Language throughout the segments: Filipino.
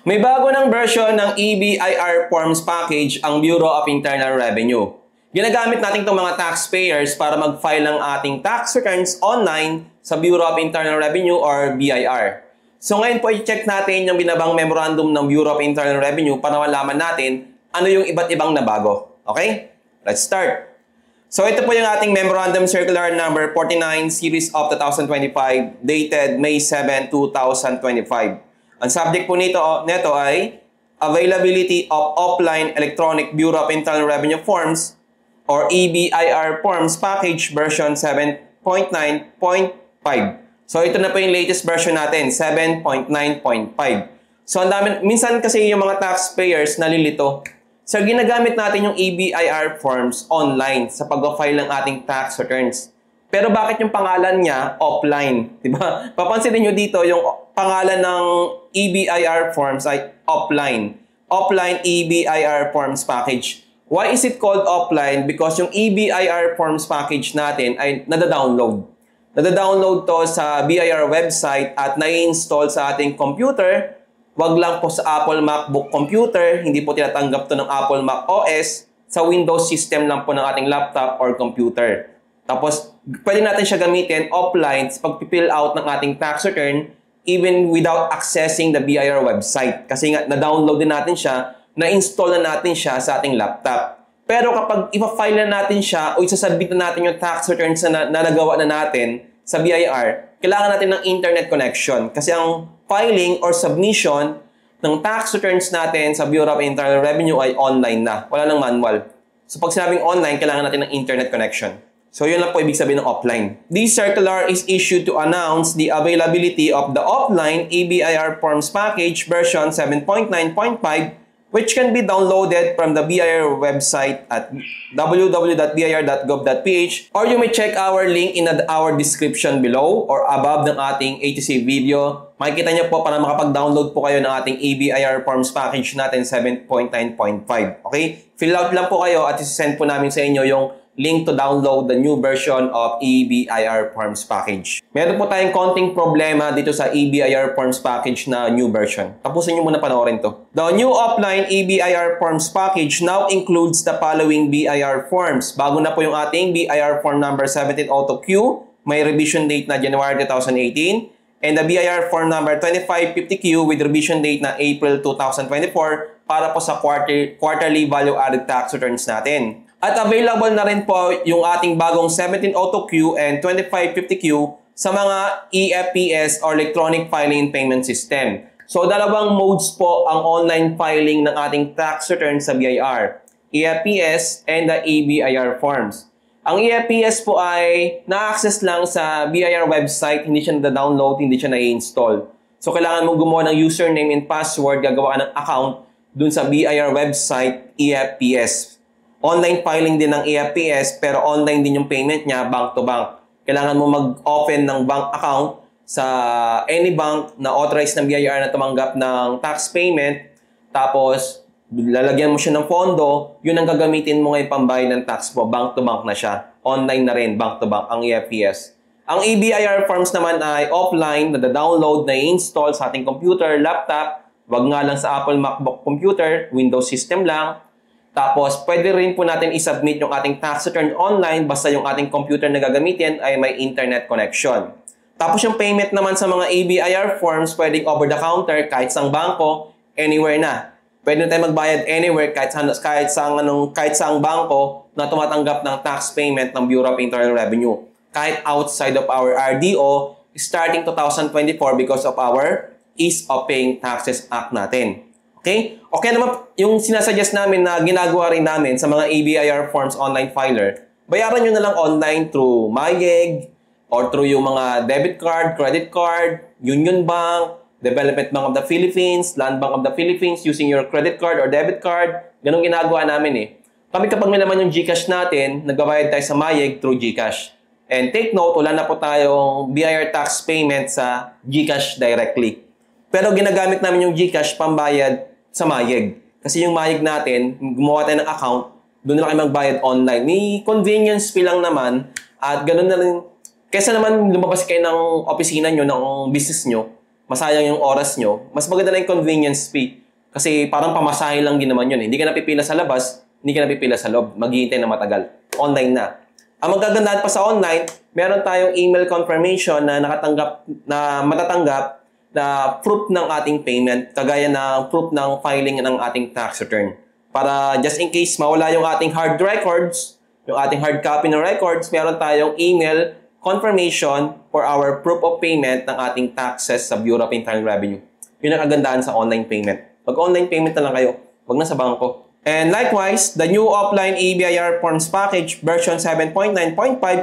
May bago ng version ng EBIR Forms Package ang Bureau of Internal Revenue. Ginagamit natin itong mga taxpayers para mag-file ng ating tax returns online sa Bureau of Internal Revenue or BIR. So ngayon po i-check natin yung binabang memorandum ng Bureau of Internal Revenue para malaman natin ano yung iba't ibang nabago. Okay? Let's start. So ito po yung ating Memorandum Circular number 49 Series of 2025 dated May 7, 2025. Ang subject po nito ay Availability of Offline Electronic Bureau of Internal Revenue Forms or EBIR Forms Package version 7.9.5. So ito na po yung latest version natin, 7.9.5. So ang dami, minsan kasi yung mga taxpayers nalilito. So ginagamit natin yung EBIR forms online sa pag-file ng ating tax returns. Pero bakit yung pangalan niya offline? Diba? Papansinin nyo dito yung pangalan ng EBIR forms ay offline. Offline EBIR forms package. Why is it called offline? Because yung EBIR forms package natin ay nada-download. Nada-download to sa BIR website at na-install sa ating computer. Wag lang po sa Apple MacBook computer. Hindi po tinatanggap to ng Apple Mac OS. Sa Windows system lang po ng ating laptop or computer. Tapos, pwede natin siya gamitin offline sa pag-fill out ng ating tax return even without accessing the BIR website. Kasi nga, na-download din natin siya, na-install na natin siya sa ating laptop. Pero kapag ipa-file na natin siya o isasubmit na natin yung tax returns na nagawa na natin sa BIR, kailangan natin ng internet connection. Kasi ang filing or submission ng tax returns natin sa Bureau of Internal Revenue ay online na. Wala nang manual. So pag sinabing online, kailangan natin ng internet connection. So yun lang po ibig sabihin ng offline. This circular is issued to announce the availability of the offline EBIR Forms Package version 7.9.5 which can be downloaded from the BIR website at www.bir.gov.ph or you may check our link in our description below or above ng ating ATC video. Makikita niyo po para makapag-download po kayo ng ating EBIR Forms Package natin 7.9.5. Okay? Fill out lang po kayo at isi-send po namin sa inyo yung link to download the new version of EBIR Forms Package. Meron po tayong konting problema dito sa EBIR Forms Package na new version. Tapusin nyo muna panoorin to. The new offline EBIR Forms Package now includes the following BIR forms. Bago na po yung ating BIR Form number 1702Q. May revision date na January 2018. And the BIR Form number 2550Q with revision date na April 2024 para po sa quarterly value-added tax returns natin. At available na rin po yung ating bagong 1702Q and 2550Q sa mga EFPS or Electronic Filing and Payment System. So, dalawang modes po ang online filing ng ating tax return sa BIR. EFPS and the EBIR forms. Ang EFPS po ay na-access lang sa BIR website, hindi siya na-download, hindi siya na-install. So, kailangan mo gumawa ng username and password, gagawa ng account dun sa BIR website, EFPS. Online filing din ng EFPS pero online din yung payment niya bank to bank. Kailangan mo mag-open ng bank account sa any bank na authorized ng BIR na tumanggap ng tax payment. Tapos, lalagyan mo siya ng pondo, yun ang gagamitin mo ngayon pambayad ng tax mo. Bank to bank na siya. Online na rin, bank to bank, ang EFPS. Ang EBIR forms naman ay offline, na-download, na-install sa ating computer, laptop. Wag nga lang sa Apple MacBook computer, Windows system lang. Tapos, pwede rin po natin isubmit yung ating tax return online basta yung ating computer na gagamitin ay may internet connection. Tapos, yung payment naman sa mga EBIR forms, pwedeng over-the-counter kahit sang bangko, anywhere na. Pwede na tayo magbayad anywhere kahit saang bangko na tumatanggap ng tax payment ng Bureau of Internal Revenue. Kahit outside of our RDO, starting 2024 because of our Ease of Paying Taxes Act natin. Okay? Okay naman yung sinasuggest namin na ginagawa rin namin sa mga EBIR forms online filer. Bayaran nyo na lang online through MyGig or through yung mga debit card, credit card, Union Bank, Development Bank of the Philippines, Land Bank of the Philippines using your credit card or debit card. Ganun ginagawa namin eh. Kami kapag may naman yung GCash natin, nagbabayad tayo sa MyGig through GCash. And take note, wala na po tayong BIR tax payment sa GCash directly. Pero ginagamit namin yung GCash pambayad sa MyGig. Kasi yung MyGig natin, gumawa tayo ng account, doon na kayo magbayad online. May convenience fee lang naman at ganoon na rin. Kesa naman lumabas kayo ng opisina nyo, ng business nyo, masayang yung oras nyo, mas maganda na yung convenience fee. Kasi parang pamasahe lang din naman yun. Hindi ka napipila sa labas, hindi ka napipila sa loob. Maghihintay na matagal. Online na. Ang magagandaan pa sa online, meron tayong email confirmation na matatanggap na proof ng ating payment, kagaya ng proof ng filing ng ating tax return. Para just in case mawala yung ating hard records, yung ating hard copy ng records, meron tayong email confirmation for our proof of payment ng ating taxes sa Bureau of Internal Revenue. Yun ang kagandahan sa online payment. Pag online payment na lang kayo, wag na sa bangko. And likewise, the new offline ABIR Forms Package version 7.9.5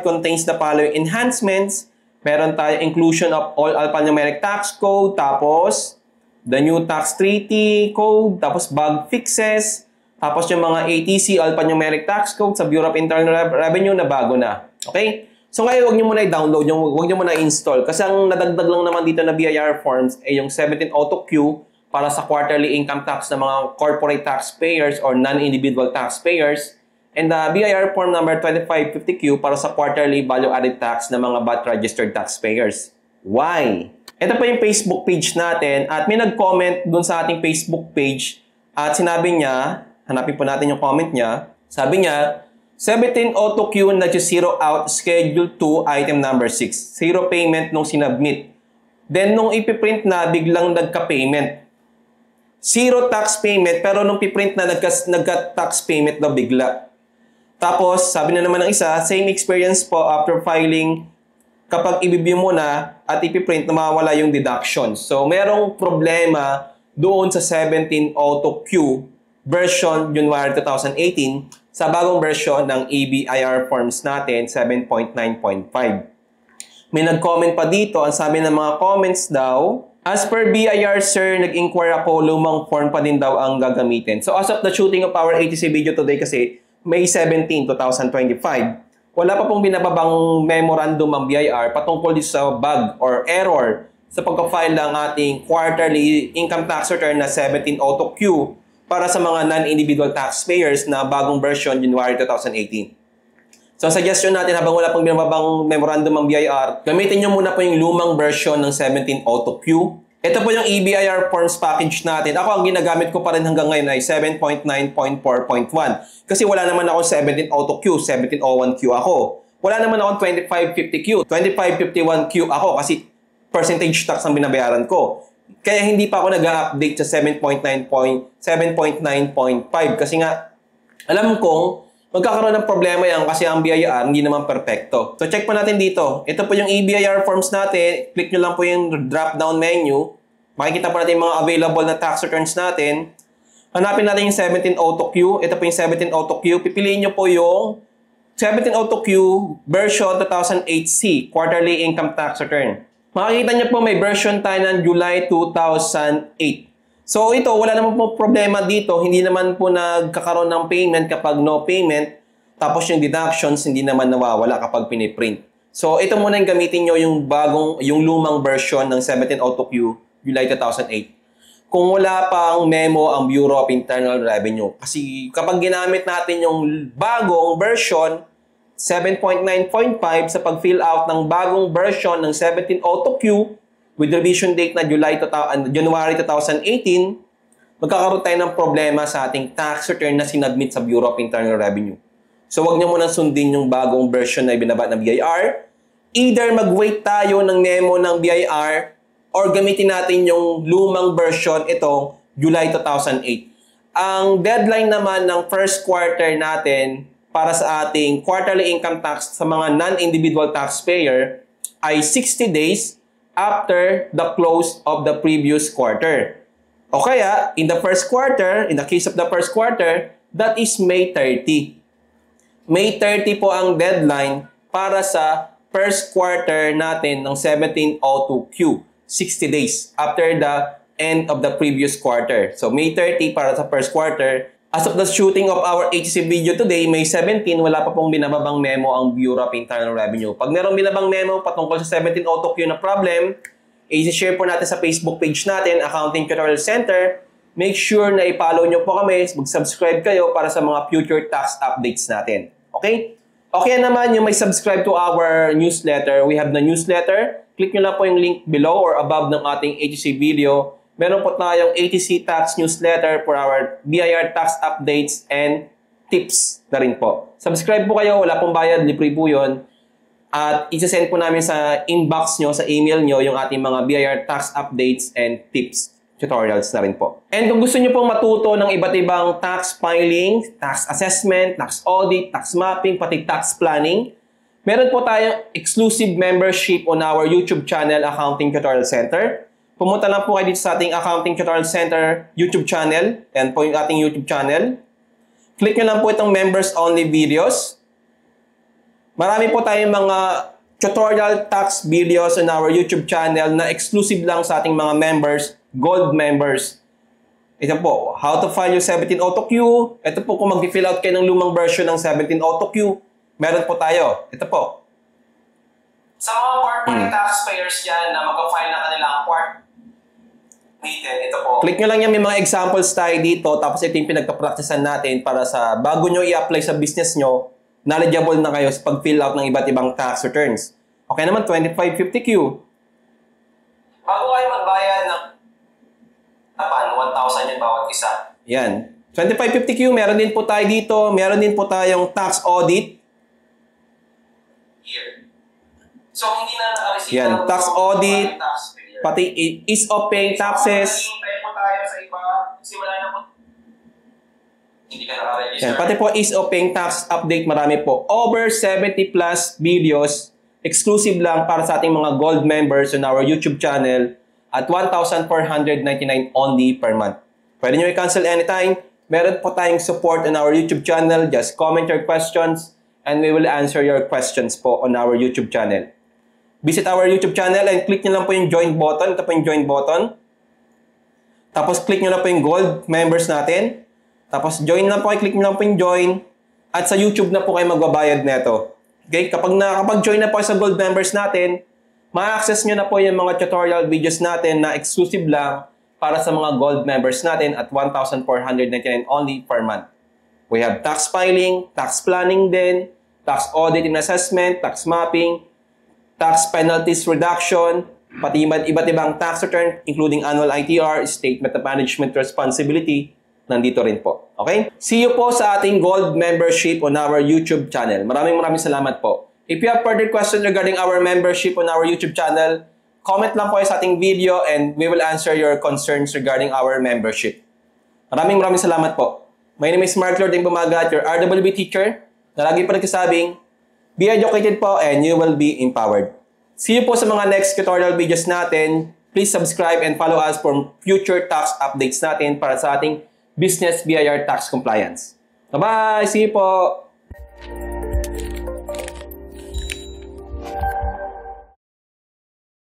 contains the following enhancements. Meron tayo inclusion of all alphanumeric tax code, tapos the new tax treaty code, tapos bug fixes, tapos yung mga ATC alphanumeric tax code sa Bureau of Internal Revenue na bago na. Okay? So ngayon, huwag nyo muna i-download, huwag nyo muna i-install. Kasi ang nadagdag lang naman dito na BIR forms ay yung 17 Auto Q para sa quarterly income tax ng mga corporate taxpayers or non-individual taxpayers. And the BIR form number 2550Q para sa quarterly value-added tax ng mga VAT-registered taxpayers. Why? Ito po yung Facebook page natin at may nag-comment dun sa ating Facebook page at sinabi niya, hanapin po natin yung comment niya, sabi niya, 17 Auto Q na zero out Schedule 2 item number 6. Zero payment nung sinubmit. Then nung ipiprint na, biglang nagka-payment. Zero tax payment pero nung piprint na nagka-tax payment daw bigla. Tapos, sabi na naman ng isa, same experience po after filing kapag i-review mo na at ipiprint na mawala yung deduction. So, merong problema doon sa 17 Auto Q version January 2018 sa bagong version ng ABIR forms natin, 7.9.5. May nag-comment pa dito, ang sabi ng mga comments daw, as per BIR sir, nag-inquire ako, lumang form pa din daw ang gagamitin. So as of the shooting of our ATC video today kasi, May 17, 2025, wala pa pong binababang memorandum ang BIR patungkol dito sa bug or error sa pagka-file ng ating quarterly income tax return na 17 Auto Q para sa mga non-individual taxpayers na bagong version January 2018. So, suggestion natin habang wala pang binababang memorandum ang BIR, gamitin nyo muna po yung lumang version ng 17 Auto Q. Ito po yung EBIR forms package natin. Ako, ang ginagamit ko pa rin hanggang ngayon ay 7.9.4.1. Kasi wala naman ako 17 Auto Q, 1701Q ako. Wala naman ako 2550Q, 2551Q ako kasi percentage tax ang binabayaran ko. Kaya hindi pa ako nag-update sa 7.9.5 kasi nga alam kong magkakaroon ng problema yan kasi ang BIR hindi naman perfecto. So check po natin dito. Ito po yung EBIR forms natin. Click nyo lang po yung drop-down menu. Makikita po natin yung mga available na tax returns natin. Hanapin natin yung 17 Auto Q. Ito po yung 17 Auto Q. Pipiliin nyo po yung 17 Auto Q version 2008C, Quarterly Income Tax Return. Makikita niyo po may version tayo ng July 2008. So ito, wala naman po problema dito. Hindi naman po nagkakaroon ng payment kapag no payment. Tapos yung deductions hindi naman nawawala kapag piniprint. So ito muna yung gamitin nyo yung lumang version ng 17 Auto Q July 2008. Kung wala pang memo ang Bureau of Internal Revenue. Kasi kapag ginamit natin yung bagong version 7.9.5 sa pag-fill out ng bagong version ng 17 Auto Q with revision date na January 2018, magkakaroon tayo ng problema sa ating tax return na sinubmit sa Bureau of Internal Revenue. So wag niyo muna sundin yung bagong version na ibinaba ng BIR. Either mag-wait tayo ng memo ng BIR or gamitin natin yung lumang version itong July 2008. Ang deadline naman ng first quarter natin para sa ating quarterly income tax sa mga non-individual taxpayer ay 60 days after the close of the previous quarter. O kaya, in the first quarter, in the case of the first quarter, that is May 30. May 30 po ang deadline para sa first quarter natin ng 17 Auto Q. 60 days after the end of the previous quarter. So, May 30 para sa first quarter. As of the shooting of our HC video today, May 17, wala pa pong binababang memo ang Bureau of Internal Revenue. Pag merong binabang memo patungkol sa 17 Auto Q na problem, i-share po natin sa Facebook page natin, Accounting Tutorial Center. Make sure na i-follow nyo po kami, mag-subscribe kayo para sa mga future tax updates natin. Okay? Okay naman yung may subscribe to our newsletter. We have the newsletter. click nyo lang po yung link below or above ng ating ATC video. Meron po tayong ATC Tax Newsletter for our BIR tax updates and tips na rin po. Subscribe po kayo, wala pong bayad, libre po yun. At isa-send po namin sa inbox nyo, sa email nyo, yung ating mga BIR tax updates and tips tutorials na rin po. And kung gusto nyo pong matuto ng iba't ibang tax filing, tax assessment, tax audit, tax mapping, pati tax planning, meron po tayong exclusive membership on our YouTube channel, Accounting Tutorial Center. Pumunta lang po kayo dito sa ating Accounting Tutorial Center YouTube channel. Yan po yung ating YouTube channel. Click nyo lang po itong members only videos. Marami po tayong mga tutorial tax videos on our YouTube channel na exclusive lang sa ating mga members, gold members. Ito po, how to file your 17 AutoQ. Ito po kung mag-fill out kayo ng lumang version ng 17 AutoQ. Meron po tayo. Ito po. Sa mga corporate taxpayers dyan na mag-file na kanilang part, ito po. Click nyo lang yan, may mga examples tayo dito, tapos ito yung pinagka-practicean natin para sa bago nyo i-apply sa business nyo, knowledgeable na kayo sa pag-fill out ng iba't ibang tax returns. Okay naman, 2550Q. Bago kayo magbayad ng 1,000 yung bawat isa. Yan. 2550Q, meron din po tayo dito, meron din po tayong tax audit. Here. So, hindi na naka-receive yan, tax audit. Pati ease of paying taxes. Yan, pati po ease of paying tax update, marami po. Over 70 plus videos, exclusive lang para sa ating mga gold members on our YouTube channel at 1,499 only per month. Pwede nyo i-cancel anytime. Meron po tayong support on our YouTube channel. Just comment your questions and we will answer your questions po on our YouTube channel. Visit our YouTube channel and click nyo lang po yung join button. Ito po yung join button. Tapos click nyo lang po yung gold members natin. Tapos join lang po kayo, click nyo lang po yung join. At sa YouTube na po kayo magbabayad neto. Okay? Kapag nakapag-join na po sa gold members natin, ma-access nyo na po yung mga tutorial videos natin na exclusive lang para sa mga gold members natin at 1,499 only per month. We have tax filing, tax planning din, tax audit and assessment, tax mapping, tax penalties reduction, pati iba't ibang tax return, including annual ITR, statement of management responsibility, nandito rin po. Okay? See you po sa ating gold membership on our YouTube channel. Maraming salamat po. If you have further questions regarding our membership on our YouTube channel, comment lang po sa ating video and we will answer your concerns regarding our membership. Maraming salamat po. My name is Mark Lord Bumagat, your RWB teacher, na lagi po nagsasabing, be educated po and you will be empowered. See you po sa mga next tutorial videos natin. Please subscribe and follow us for future tax updates natin para sa ating business BIR tax compliance. Bye-bye! See you po!